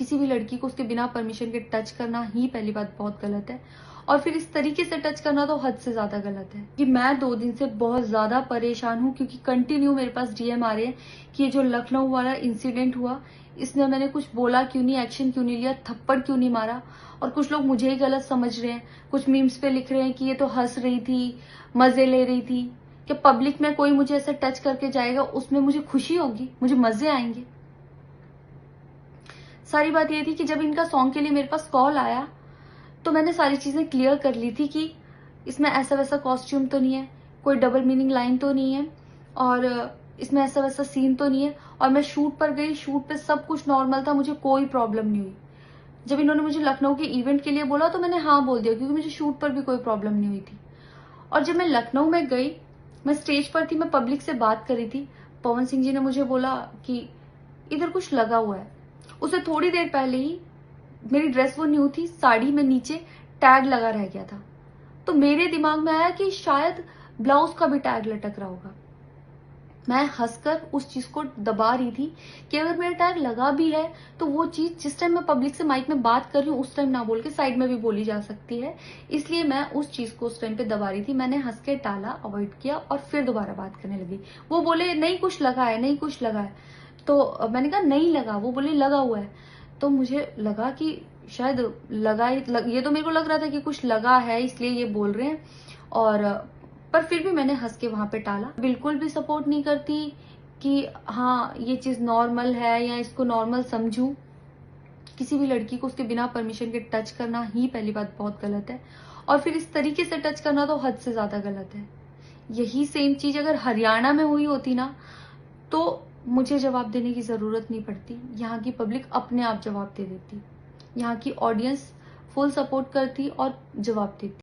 किसी भी लड़की को उसके बिना परमिशन के टच करना ही पहली बात बहुत गलत है, और फिर इस तरीके से टच करना तो हद से ज्यादा गलत है। कि मैं 2 दिन से बहुत ज्यादा परेशान हूँ, क्योंकि कंटिन्यू मेरे पास डीएम आ रहे हैं कि ये जो लखनऊ वाला इंसिडेंट हुआ, इसमें मैंने कुछ बोला क्यों नहीं, एक्शन क्यों नहीं लिया, थप्पड़ क्यों नहीं मारा। और कुछ लोग मुझे ही गलत समझ रहे हैं, कुछ मीम्स पे लिख रहे हैं कि ये तो हंस रही थी, मजे ले रही थी। कि पब्लिक में कोई मुझे ऐसे टच करके जाएगा, उसमें मुझे खुशी होगी, मुझे मजे आएंगे। सारी बात ये थी कि जब इनका सॉन्ग के लिए मेरे पास कॉल आया तो मैंने सारी चीजें क्लियर कर ली थी कि इसमें ऐसा वैसा कॉस्ट्यूम तो नहीं है, कोई डबल मीनिंग लाइन तो नहीं है, और इसमें ऐसा वैसा सीन तो नहीं है। और मैं शूट पर गई, शूट पे सब कुछ नॉर्मल था, मुझे कोई प्रॉब्लम नहीं हुई। जब इन्होंने मुझे लखनऊ के इवेंट के लिए बोला तो मैंने हाँ बोल दिया, क्योंकि मुझे शूट पर भी कोई प्रॉब्लम नहीं हुई थी। और जब मैं लखनऊ में गई, मैं स्टेज पर थी, मैं पब्लिक से बात कर रही थी, पवन सिंह जी ने मुझे बोला कि इधर कुछ लगा हुआ है। उससे थोड़ी देर पहले ही मेरी ड्रेस वो न्यू थी, साड़ी में नीचे टैग लगा रह गया था। तो मेरे दिमाग में आया कि शायद ब्लाउज का भी टैग लटक रहा होगा। मैं हंसकर उस चीज को दबा रही थी कि अगर मेरा टैग लगा भी है तो वो चीज जिस टाइम मैं पब्लिक से माइक में बात कर रही हूँ उस टाइम ना बोल के साइड में भी बोली जा सकती है, इसलिए मैं उस चीज को उस टाइम पे दबा रही थी। मैंने हंस के टाला, अवॉइड किया और फिर दोबारा बात करने लगी। वो बोले नहीं कुछ लगा है, नहीं कुछ लगा है। तो मैंने कहा नहीं लगा, वो बोले लगा हुआ है। तो मुझे लगा कि शायद ये तो मेरे को लग रहा था कि कुछ लगा है इसलिए ये बोल रहे हैं। और पर फिर भी मैंने हंस के वहां पे टाला। बिल्कुल भी सपोर्ट नहीं करती कि हाँ ये चीज नॉर्मल है या इसको नॉर्मल समझूं। किसी भी लड़की को उसके बिना परमिशन के टच करना ही पहली बात बहुत गलत है, और फिर इस तरीके से टच करना तो हद से ज्यादा गलत है। यही सेम चीज अगर हरियाणा में हुई होती ना तो मुझे जवाब देने की जरूरत नहीं पड़ती, यहाँ की पब्लिक अपने आप जवाब दे देती, यहाँ की ऑडियंस फुल सपोर्ट करती और जवाब देती।